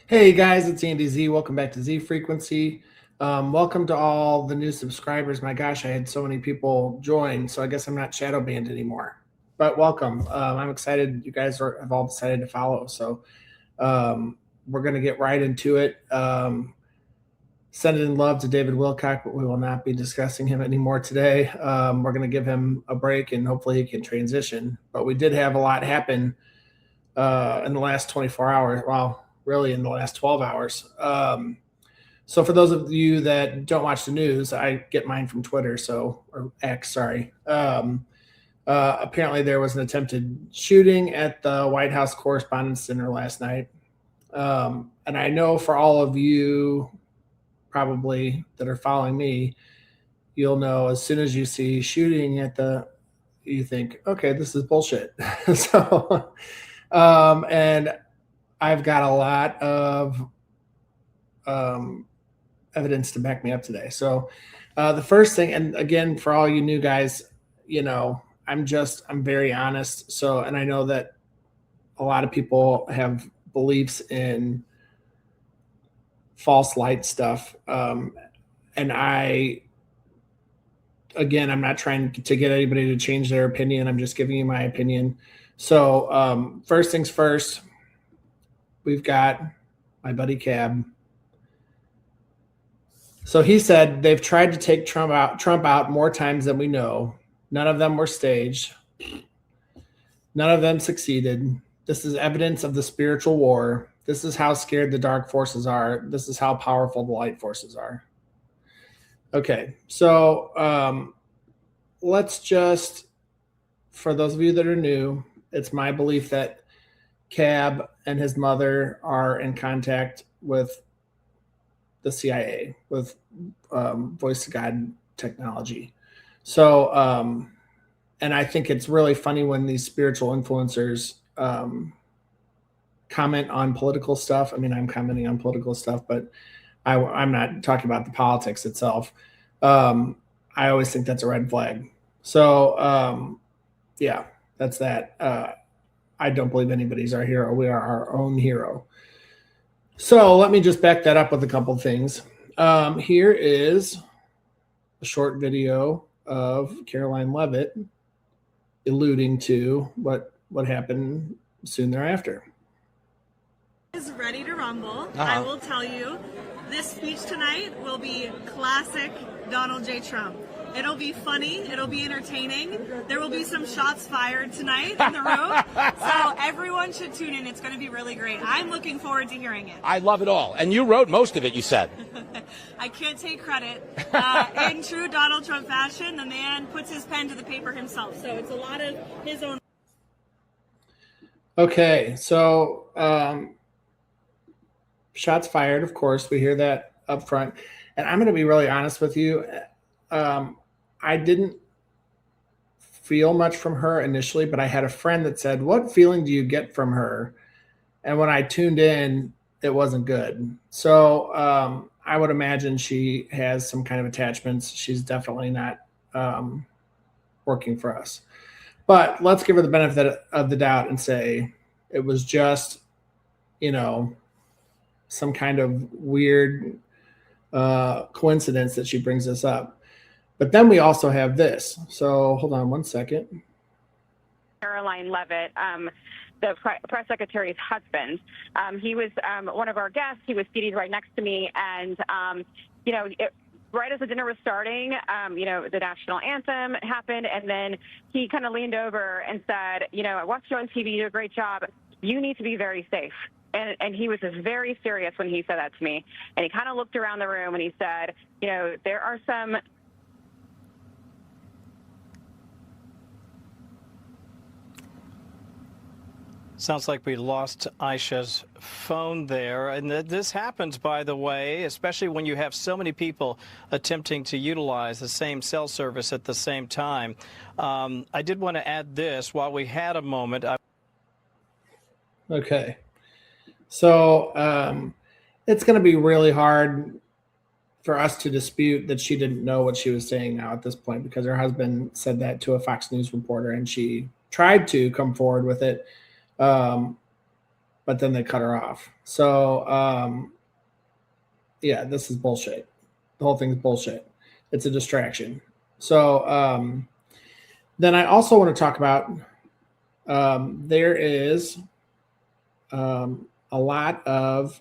Hey guys, it's Andy Z. Welcome back to Z Frequency. Welcome to all the new subscribers. My gosh, I had so many people join, so I guess I'm not shadow banned anymore. But welcome. I'm excited you guys have all decided to follow. So we're going to get right into it. Sending love to David Wilcock, but we will not be discussing him anymore today. We're going to give him a break and hopefully he can transition. But we did have a lot happen in the last 24 hours. Well, really in the last 12 hours. So for those of you that don't watch the news, I get mine from Twitter, or X, sorry. Apparently there was an attempted shooting at the White House Correspondents Center last night. And I know for all of you probably that are following me, you'll know as soon as you see shooting you think, okay, this is bullshit. So, and I've got a lot of evidence to back me up today. So the first thing, and again, for all you new guys, I'm very honest. So, and I know that a lot of people have beliefs in false light stuff. And I'm not trying to get anybody to change their opinion. I'm just giving you my opinion. So first things first, we've got my buddy Cab. So he said they've tried to take Trump out more times than we know. None of them were staged. None of them succeeded. This is evidence of the spiritual war. This is how scared the dark forces are. This is how powerful the light forces are. Okay, so let's just, for those of you that are new, it's my belief that Cab and his mother are in contact with the CIA, with voice to God technology. So, and I think it's really funny when these spiritual influencers comment on political stuff. I mean, I'm commenting on political stuff, but I'm not talking about the politics itself. I always think that's a red flag. So, yeah, that's that. I don't believe anybody's our hero. We are our own hero. So let me just back that up with a couple things. Here is a short video of Caroline Leavitt alluding to what happened soon thereafter. Is ready to rumble. I will tell you, this speech tonight will be classic Donald J. Trump. It'll be funny. It'll be entertaining. There will be some shots fired tonight in the room. So everyone should tune in. It's going to be really great. I'm looking forward to hearing it. I love it all. And you wrote most of it, you said. I can't take credit. In true Donald Trump fashion, the man puts his pen to the paper himself. So it's a lot of his own. Okay, so shots fired, of course. We hear that up front. And I'm going to be really honest with you. I didn't feel much from her initially, but I had a friend that said, "What feeling do you get from her?" And when I tuned in, it wasn't good. So I would imagine she has some kind of attachments. She's definitely not working for us. But let's give her the benefit of the doubt and say it was just, some kind of weird coincidence that she brings this up. But then we also have this. So hold on one second. Caroline Leavitt, the press secretary's husband. He was one of our guests. He was seated right next to me. And, right as the dinner was starting, the national anthem happened. And then he kind of leaned over and said, I watched you on TV. You do a great job. You need to be very safe. And he was very serious when he said that to me. And he kind of looked around the room and he said, there are some. Sounds like we lost Aisha's phone there. And this happens, by the way, especially when you have so many people attempting to utilize the same cell service at the same time. I did want to add this while we had a moment. Okay. So it's going to be really hard for us to dispute that she didn't know what she was saying now at this point, because her husband said that to a Fox News reporter and she tried to come forward with it. but then they cut her off. So, yeah, this is bullshit. The whole thing's bullshit. It's a distraction. So then I also want to talk about there is a lot of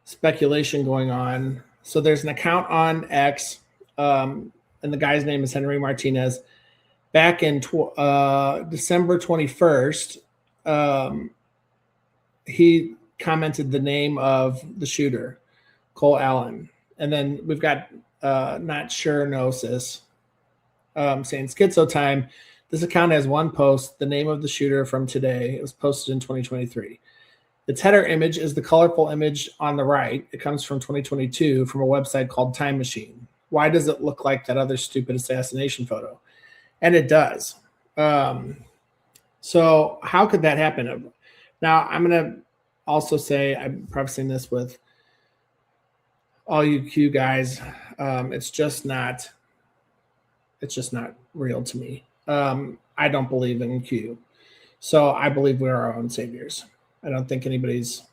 speculation going on. So there's an account on X, and the guy's name is Henry Martinez. Back in December 21st, he commented the name of the shooter, Cole Allen. And then we've got Not Sure Gnosis saying schizo time. This account has one post, the name of the shooter from today. It was posted in 2023. Its header image is the colorful image on the right. It comes from 2022 from a website called Time Machine. Why does it look like that other stupid assassination photo? And it does. So how could that happen? Now, I'm going to also say, I'm prefacing this with all you Q guys, it's just not real to me. I don't believe in Q. So I believe we're our own saviors. I don't think anybody's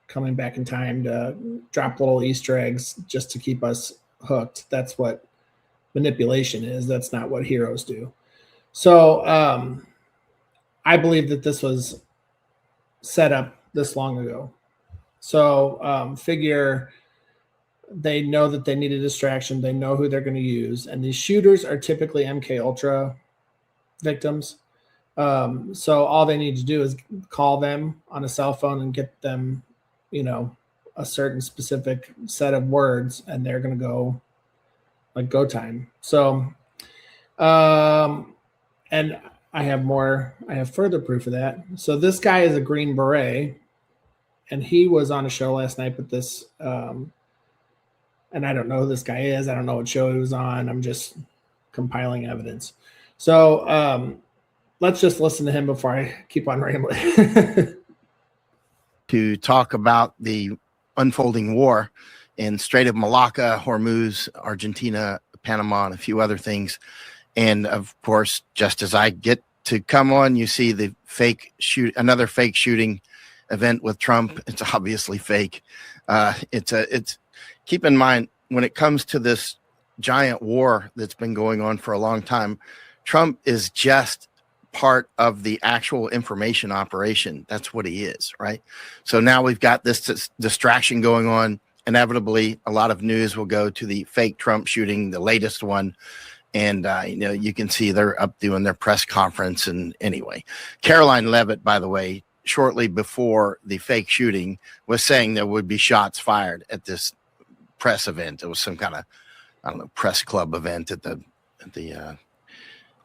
coming back in time to drop little Easter eggs just to keep us hooked. That's what manipulation is. That's not what heroes do. So I believe that this was set up this long ago. So figure they know that they need a distraction. They know who they're going to use. And these shooters are typically MK Ultra victims. So all they need to do is call them on a cell phone and get them, a certain specific set of words, and they're going to go like go time. So, and I have further proof of that. So this guy is a Green Beret, and he was on a show last night with this, and I don't know who this guy is. I don't know what show he was on. I'm just compiling evidence. So let's just listen to him before I keep on rambling. To talk about the unfolding war in Strait of Malacca, Hormuz, Argentina, Panama, and a few other things. And of course, just as I get to come on, you see the another fake shooting event with Trump. It's obviously fake. It's keep in mind, when it comes to this giant war that's been going on for a long time, Trump is just part of the actual information operation. That's what he is, right? So now we've got this distraction going on. Inevitably, a lot of news will go to the fake Trump shooting, the latest one. And, you can see they're up doing their press conference. And anyway, Caroline Leavitt, by the way, shortly before the fake shooting was saying there would be shots fired at this press event. It was some kind of, press club event at the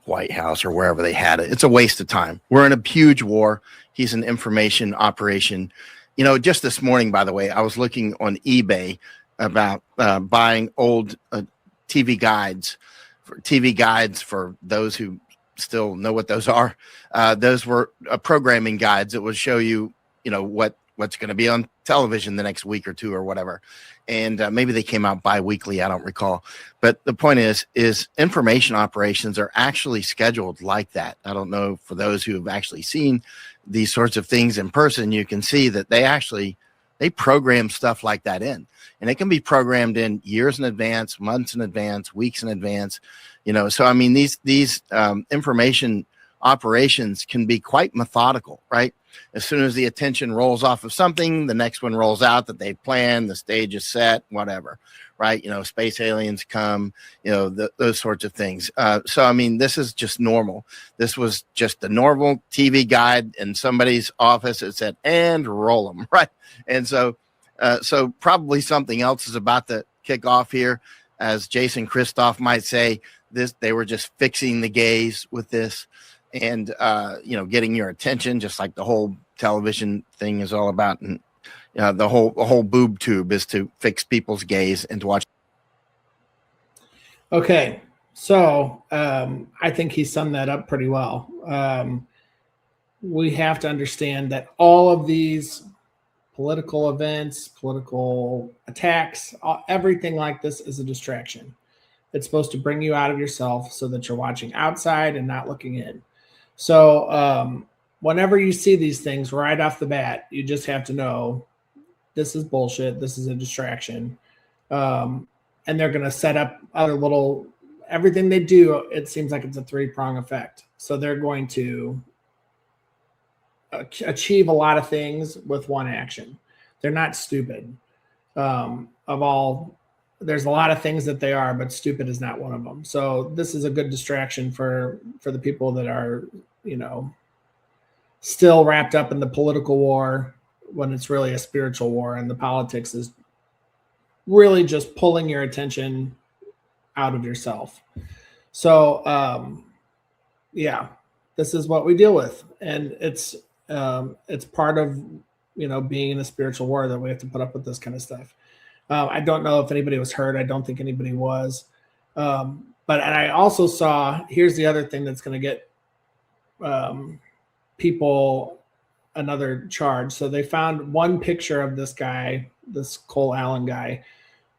White House or wherever they had it. It's a waste of time. We're in a huge war. He's an information operation. Just this morning, by the way, I was looking on eBay about buying old TV guides. TV guides, for those who still know what those are. Those were programming guides that would show you, what's going to be on television the next week or two or whatever. And maybe they came out bi-weekly. I don't recall. But the point is information operations are actually scheduled like that. I don't know, for those who have actually seen these sorts of things in person, you can see that they program stuff like that in. And it can be programmed in years in advance, months in advance, weeks in advance. So I mean, these information operations can be quite methodical, right? As soon as the attention rolls off of something, the next one rolls out that they planned, the stage is set, whatever, right? Space aliens come, those sorts of things. So, I mean, this is just normal. This was just a normal TV guide in somebody's office. It said, and roll them, right? And so probably something else is about to kick off here. As Jason Christoff might say, they were just fixing the gaze with this. And, getting your attention, just like the whole television thing is all about. And the whole boob tube is to fix people's gaze and to watch. Okay. So I think he summed that up pretty well. We have to understand that all of these political events, political attacks, everything like this is a distraction. It's supposed to bring you out of yourself so that you're watching outside and not looking in. So whenever you see these things right off the bat, you just have to know this is bullshit. This is a distraction. And they're going to set up other little, everything they do, it seems like it's a three-prong effect. So they're going to achieve a lot of things with one action. They're not stupid. There's a lot of things that they are, but stupid is not one of them. So this is a good distraction for the people that are, still wrapped up in the political war when it's really a spiritual war, and the politics is really just pulling your attention out of yourself. So, this is what we deal with. And it's part of, being in a spiritual war that we have to put up with this kind of stuff. I don't know if anybody was hurt. I don't think anybody was. And I also saw, here's the other thing that's going to get people another charge. So they found one picture of this guy, this Cole Allen guy,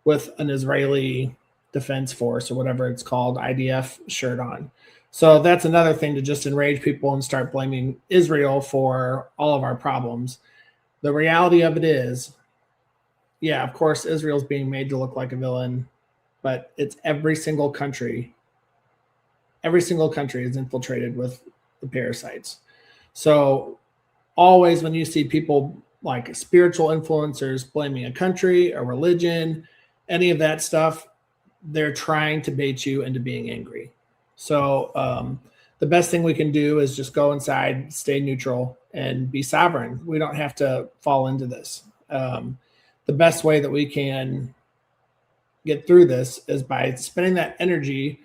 with an Israeli Defense Force or whatever it's called, IDF shirt on. So that's another thing to just enrage people and start blaming Israel for all of our problems. The reality of it is, yeah, of course, Israel's being made to look like a villain, but it's every single country. Every single country is infiltrated with the parasites. So always when you see people like spiritual influencers blaming a country, a religion, any of that stuff, they're trying to bait you into being angry. So the best thing we can do is just go inside, stay neutral, and be sovereign. We don't have to fall into this. The best way that we can get through this is by spending that energy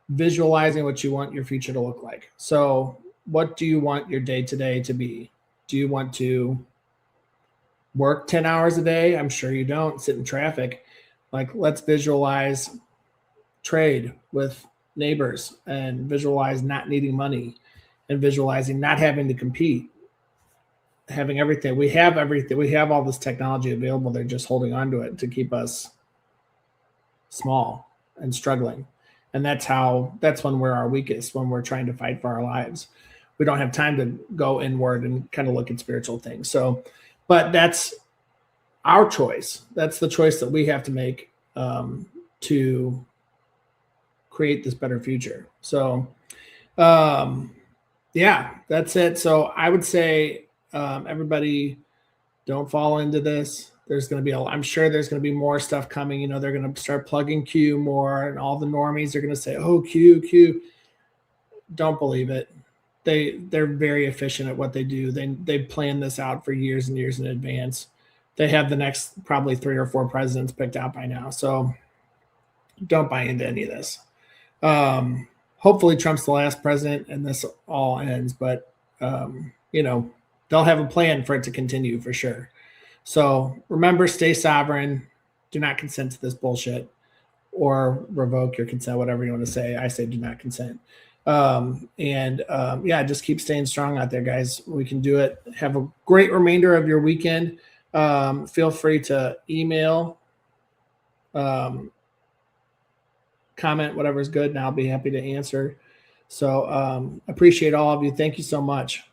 visualizing what you want your future to look like. So what do you want your day-to-day to be? Do you want to work 10 hours a day? I'm sure you don't. Sit in traffic. Like, let's visualize trade with neighbors and visualize not needing money and visualizing not having to compete, having everything. We have everything. We have all this technology available. They're just holding on to it to keep us small and struggling. And that's when we're our weakest, when we're trying to fight for our lives. We don't have time to go inward and kind of look at spiritual things. So, but that's our choice. That's the choice that we have to make to create this better future. So, that's it. So I would say, everybody don't fall into this. There's going to be, I'm sure there's going to be more stuff coming. They're going to start plugging Q more, and all the normies are going to say, oh, Q. Don't believe it. They're very efficient at what they do. They plan this out for years and years in advance. They have the next probably 3 or 4 presidents picked out by now. So don't buy into any of this. Hopefully Trump's the last president and this all ends, but they'll have a plan for it to continue for sure. So remember, stay sovereign. Do not consent to this bullshit, or revoke your consent, whatever you want to say. I say do not consent. Just keep staying strong out there, guys. We can do it. Have a great remainder of your weekend. Feel free to email, comment, whatever's good, and I'll be happy to answer. So appreciate all of you. Thank you so much.